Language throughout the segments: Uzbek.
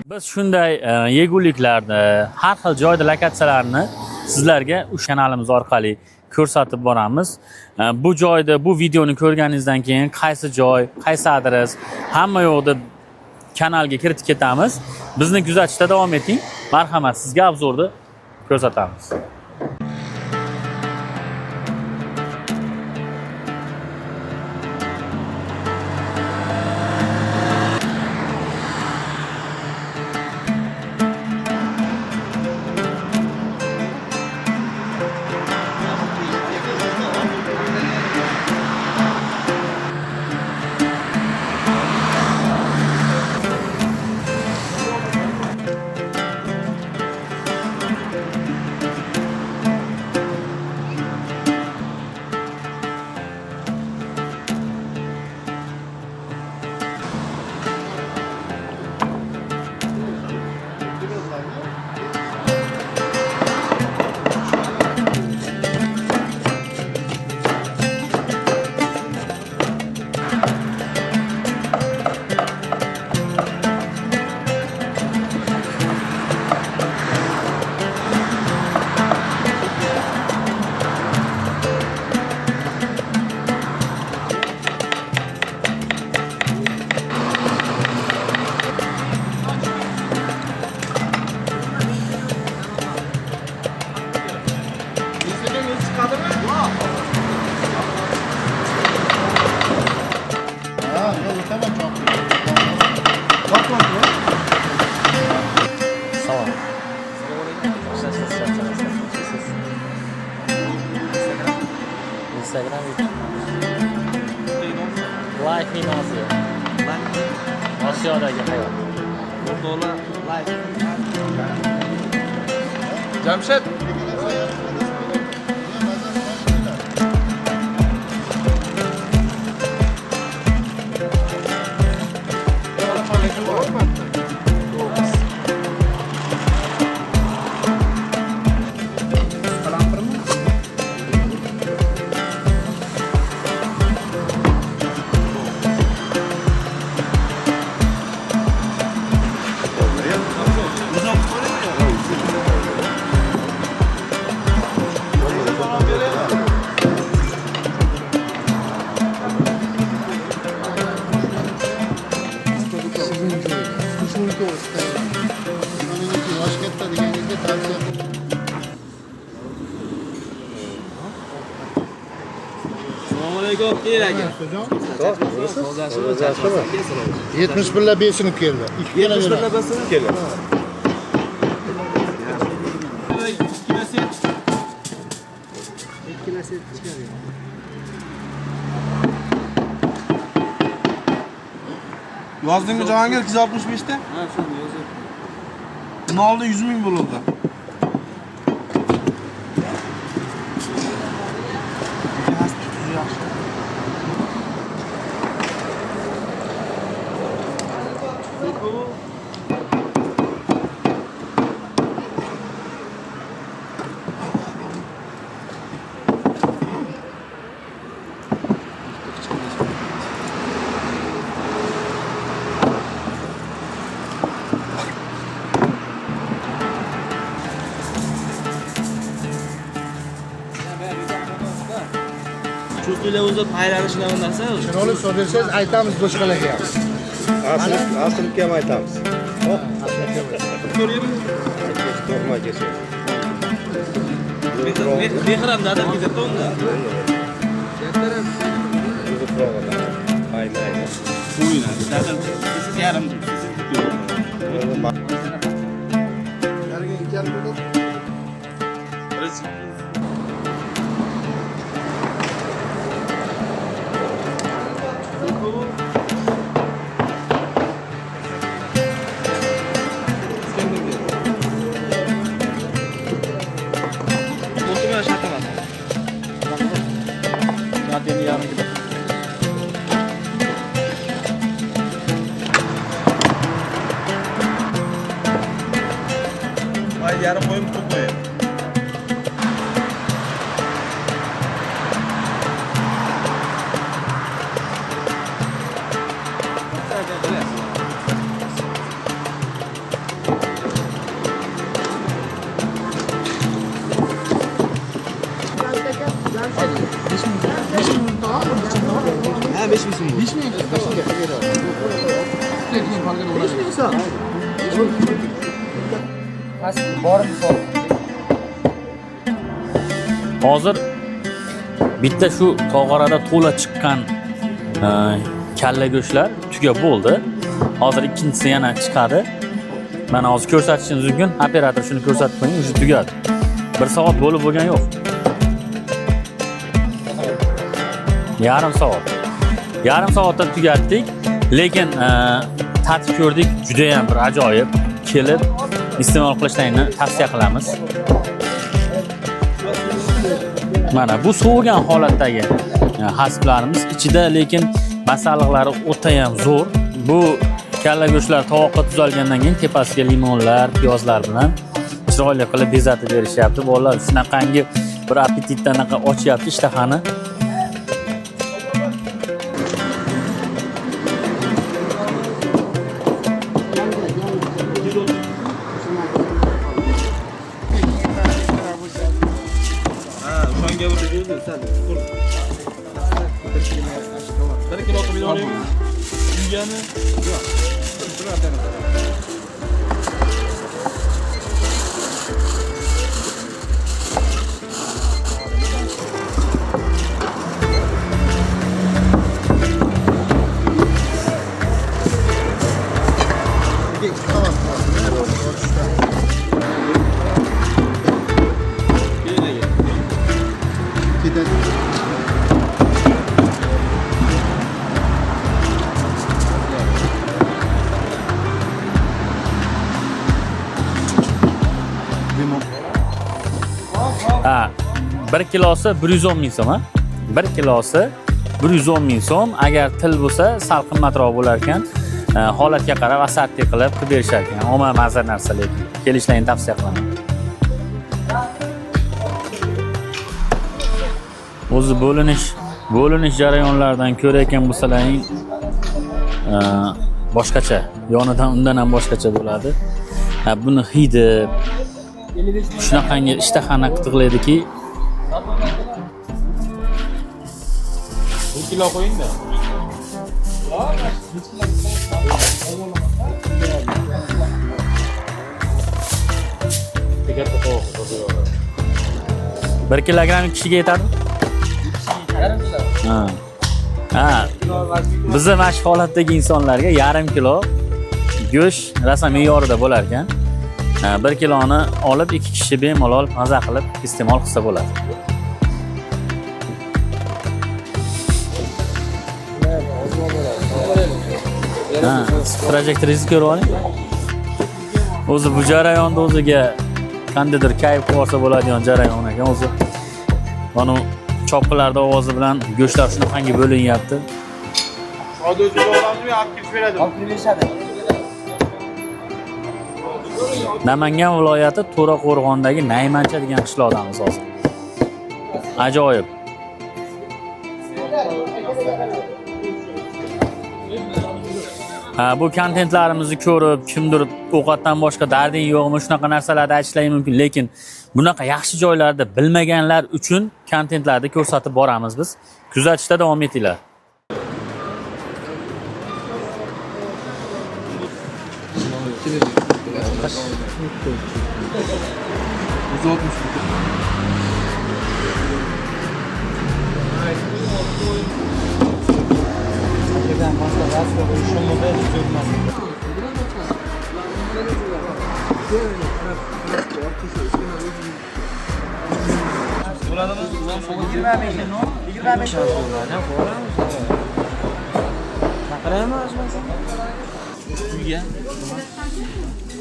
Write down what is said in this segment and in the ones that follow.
Biz shunday yeguliklarni, har xil joyda lokatsiyalarni sizlarga ushbu kanalimiz orqali ko'rsatib boramiz. Bu joyda bu videoni ko'rganingizdan keyin qaysi joy, qaysi adres, hamma yo'qda kanalga kiritib ketamiz. Bizni kuzatishda davom eting. Marhamat, sizga obzorni ko'rsatamiz. Instagram, Life in Asia. Osiyodagi hayot. Dolar life. Jamshid. Assalomualaikum. Kerak. 70 birla besinib keldi. 70 birla besinib keldi. Yozdingmi Jahongir 265 ta? Ha, shuni yozib. Buni oldi 100 ming bo'ldi. Chustlar o'zi paylanishni narsa. Chiroyli so'rasangiz aytamiz boshqalarga ham. Aslimga ham aytamiz. Ko'ryapmi? Norma kecha. Mehram dadam ketdi unda. Aynen. Buyurun. Dadam siz yarim. Hozir bitta shu tog'orada to'la chiqqan kalla go'shtlar tugab bo'ldi. Hozir ikkinchisi yana chiqadi. Mana hozir ko'rsatishingiz mumkin. Operator shuni ko'rsatib qo'ying, o'sha tugadi. 1 soat bo'lib bo'lgan yo'q. Yarim soat. Yarim soatda tugatdik, lekin tatib ko'rdik, juda ham bir ajoyib. Kelib iste'mol qilishlaringni tavsiya qilamiz. Mana bu sovigan holatdagi hasblarimiz ichida, lekin masalliqlari o'ta ham zo'r. Bu kalla go'shtlar tovoqqa tuzalgandan keyin tepasiga limonlar, piyozlar bilan chiroyli qilib bezatib berishyapti. Bolalar shunaqangi bir appetitdan ochyapti ishtahani. O'shanga bir jo'ydi, sal. 1 kilo olib olaymi? Yegani? Yo'q. Ha, 1 kilosi 110 ming so'm, ha? 1 kilosi 110 ming so'm. Agar til bo'lsa, sal qimmatroq bo'lar ekan. Holatga qarab asarti qilib berishar ekan. Omma mazza narsa, lekin kelishlaringni tavsiya qilaman. O'zi bo'linish jarayonlaridan ko'rayotgan bo'lsalaring boshqacha, yonidan undan ham boshqacha bo'ladi. Buni hidi shunaqangi ishtahani qitiqlaydiki, 1 kilo qo'ying-da. Bir kilogramm kishiga yetadi? Ha. Bizning mana shu holatdagi insonlarga yarim kilo go'sht rasm me'yorida bo'lar ekan. 1 kiloni olib 2 kishi bemalol maza qilib iste'mol qilsa bo'ladi. Trajektoriyani ko'rib oling. O'zi bu jarayonda o'ziga qandaydir kayf qilsa bo'ladigan jarayon ekan o'zi. Mana chopqilarda ovozi bilan go'shtlar shunaqangi bo'linyapti. Hozir o'zi olamizmi, olib kelib beradi. Olib kelib berishadi. Namangan viloyati To'raqo'rg'ondagi Naymancha degan qishloqdamiz hozir. Ajoyib. Bu kontentlarimizni ko'rib, kimdir ovqatdan boshqa darding yo'qmi, shunaqa narsalarni aytishlari mumkin, lekin bunaqa yaxshi joylarda bilmaganlar uchun kontentlarni ko'rsatib boramiz biz. Kuzatishda davom etinglar.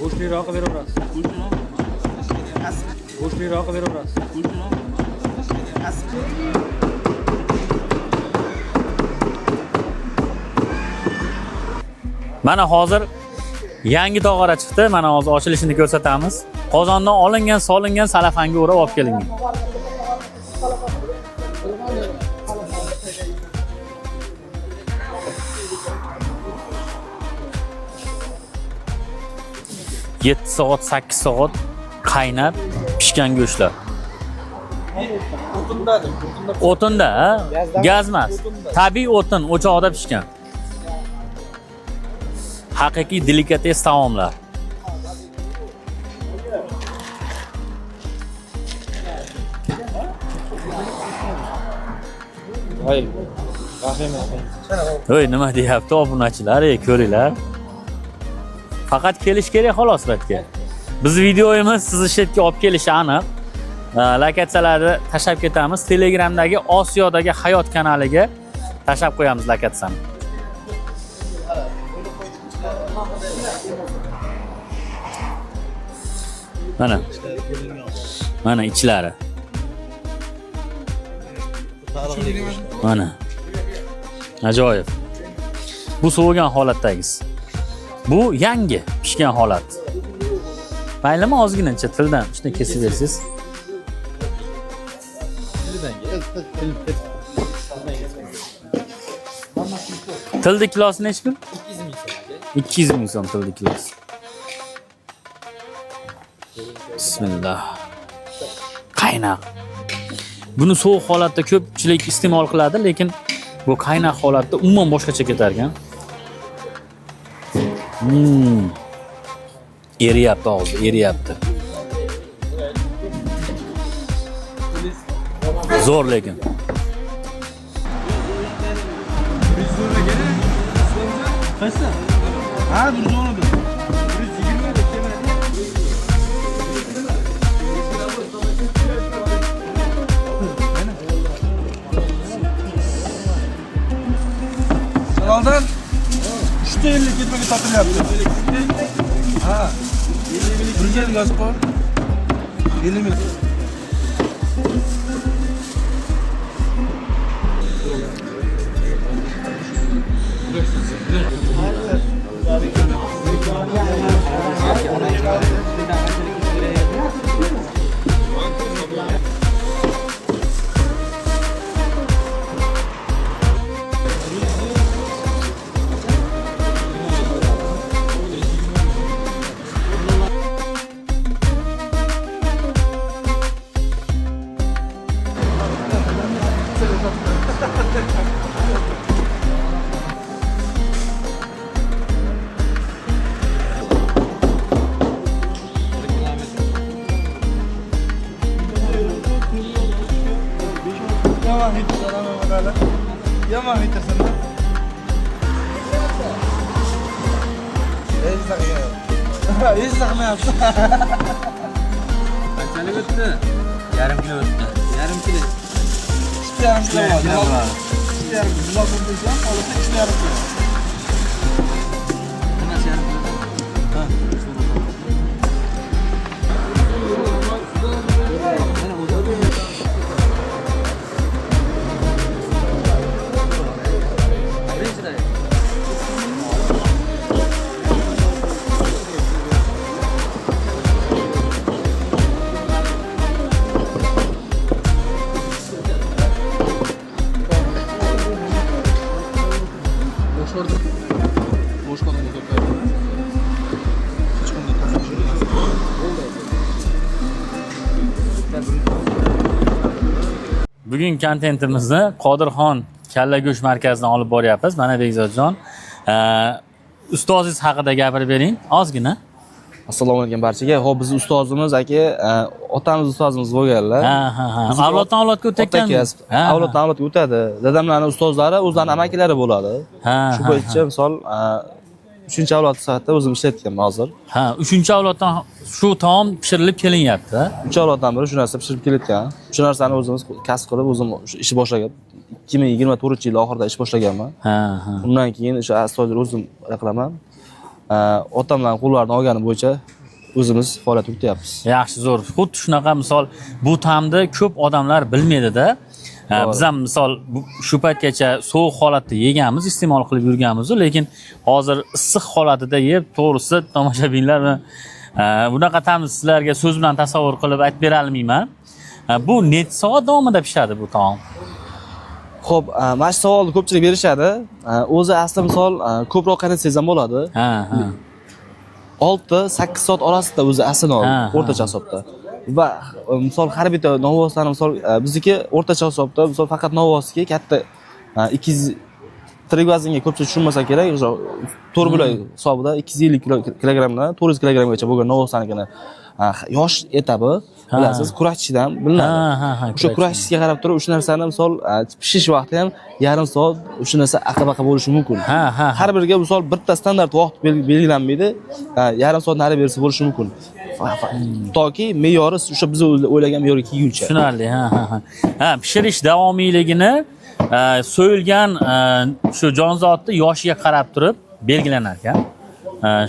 Go'shtliroq beraverasiz. Go'shtliroq beraverasiz. Mana hozir yangi tog'ora chiqdi. Mana hozir ochilishini ko'rsatamiz. Qozondan olingan, solingan salafanga o'rab olib kelingan. ...7 soat, 8 soat qaynab pishgan go'shtlar. O'tinda, ha? Gaz emas. Tabiiy o'tin, o'choqda pishgan. Haqiqiy delikates taomlar. Voy. Rahim. Voy, nima deyapti obunachilar, ko'ringlar. Faqat kelish kerak xolos ratga. Biz videoyimiz sizni shetga olib kelishi aniq. Lokatsiyalarni tashab ketamiz. Telegramdagi Osiyodagi hayot kanaliga tashab qo'yamiz lokatsiyani. Mana ichlari. Mana. Ajoyib. Bu sovigan holatdagisi. Bu yangi pishgan holat. Maylimi ozgincha tildan shunday kesib bersiz. Tildi kilosi necha pul? 200 ming so'm tildi kilosi. Bismillah. Qaynoq. Buni sovuq holatda ko'pchilik iste'mol qiladi, lekin bu qaynoq holatda umuman boshqacha ketar ekan. Eriyapti hozir, eriyapti. Zo'r lekin. Ha, dur zo'rdi. 120 da keladi. Salondan 350 ketmaga sotilyapti. Ha. 50 ming gaz bor. 50 ming. Yaman bitirsin. Hiç takmayapti. Qanchalik o'tdi? Yarim kilo o'tdi. Yarim kilo. 2,5 kilo bor. 2,5 kilo bo'lsa, qolsa 2,5 kilo. Nimasi yarim kilo? Ha. Bugun kontentimizni Qodirxon kalla go'sht markazidan olib boryapmiz. Mana Bekzodjon, ustozingiz haqida gapirib bering, ozgina. Assalomu alaykum barchaga. Xo'p, bizning ustozimiz aka, otamiz ustozimiz bo'lganlar. Ha. Avloddan avlodga o'tayotgan. Avloddan avlodga o'tadi. Dadamlarning ustozlari o'zlarining amakilari bo'ladi. Shu bo'yicha misol 3-avlod sifatida o'zim ishlatganman hozir. Ha, 3-avloddan shu taom pishirilib kelinyapti. 3-avloddan beri shu narsa pishirib kelayotgan. Shu narsani o'zimiz kasb qilib, o'zim ish boshlagan. 2024-yil oxirida ish boshlaganman. Ha. Undan keyin o'sha astoydil o'zim qilaman. Otamlarning qo'llarini olgani bo'yicha o'zimiz faoliyat yurityapmiz. Yaxshi, zo'r. Xuddi shunaqa misol bu ta'mni ko'p odamlar bilmaydi-da. Biz ham misol shu paytgacha sovuq holatda yeganmiz, iste'mol qilib yurganmiz, lekin hozir issiq holatida yeb, to'g'risi tomoshabinlar bunaqa ta'mni sizlarga so'z bilan tasavvur qilib aytib bera olmayman. Bu necha soat davomida pishadi bu taom? Xo'p, mana shu savolni ko'pchilik berishadi. O'zi asli misol ko'proq qaynatsangiz ham bo'ladi. Ha. 6-8 soat orasida o'zi aslini o'rtacha hisobda. va misol har bitta novvoslarni misol bizniki o'rtacha hisobda misol faqat novvosga katta 200 tirik vaznga ko'pchilik tushunmasa kerak, o'sha 4 bo'lak hisobida 250 kilogrammdan 400 kilogrammgacha bo'lgan novvoslarnikini yosh etabi bilasiz, kurashchidan bilinadi. O'sha kurashchiga qarab turib o'sha narsani misol pishish vaqti ham yarim soat o'sha narsa aqa-baqa bo'lishi mumkin. Har biriga misol bitta standart vaqt belgilanmaydi, yarim soat nari bersa bo'lishi mumkin. Toki me'yori o'sha biz o'ylagan me'yorga kelguncha. Tushunarli. Ha, pishirish davomiyligini so'yilgan shu jonzotni yoshiga qarab turib belgilanar ekan.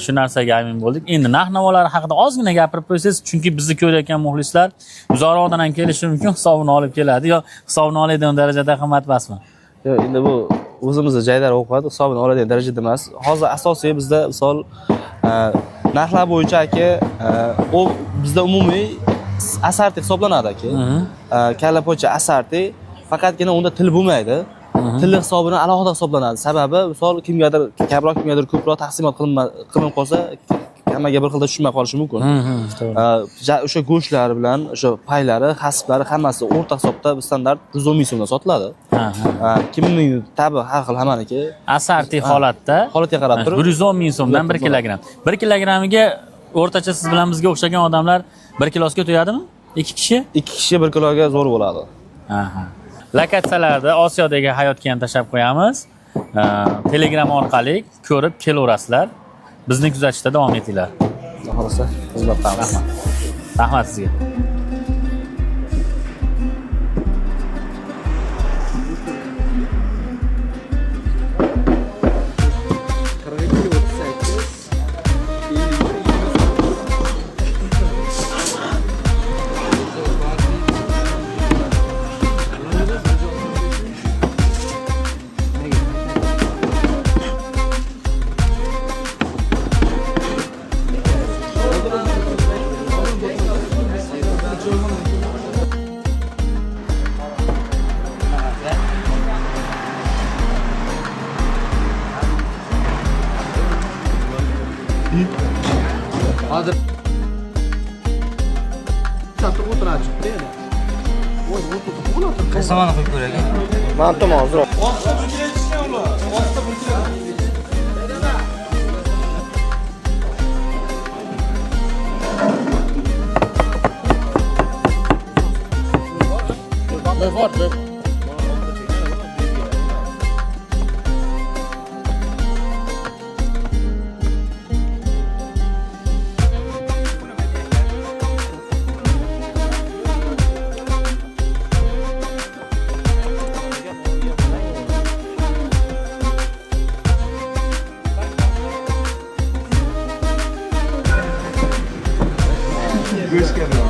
Shu narsaga amin bo'ldik. Endi narx-navolar haqida ozgina gapirib qo'ysangiz, chunki bizni ko'rayotgan muxlislar uzoqroqdan ham kelishi mumkin, hisobini olib keladi yo hisobini oladigan darajada qimmat emasmi? Yo'q, endi bu o'zimizning joylar o'qiydi, hisobini oladigan darajada emas. Hozir asosiy bizda misol narxlar bo'yicha aka, u bizda umumiy asarti hisoblanadi aka. Kalla pocha asarti, faqatgina unda til bo'lmaydi. Til hisobini alohida hisoblanadi. Sababi misol kimgadir kamroq, kimgadir ko'proq taqsimot qilinib qolsa, hammaga bir xilda tushmay qolishi mumkin. O'sha go'shtlar bilan o'sha paylari, hasblari hammasi o'rta hisobda standart 110 ming so'mdan sotiladi. Kimning tabi har xil hammaniki. Asarti holatda holatga qarab turib 110 ming so'mdan 1 kilogramm. 1 kilogrammiga o'rtacha siz bilan bizga o'xshagan odamlar 1 kilosiga to'yadimi? 2 kishi? 2 kishi 1 kiloga zo'r bo'ladi. Lokatsiyalarda Osiyodagi hayotga ham tashlab qo'yamiz. Telegram orqali ko'rib kelaverasizlar. Bizni kuzatishda davom etinglar. Xohlasa, xizmat qilamiz. Rahmat sizga. Hozir chatib o'tiradi. Voy, o'tirib bo'ladi. Qasamani qo'yib ko'ray aka. Men tomon hozir. Go'shtga bilan,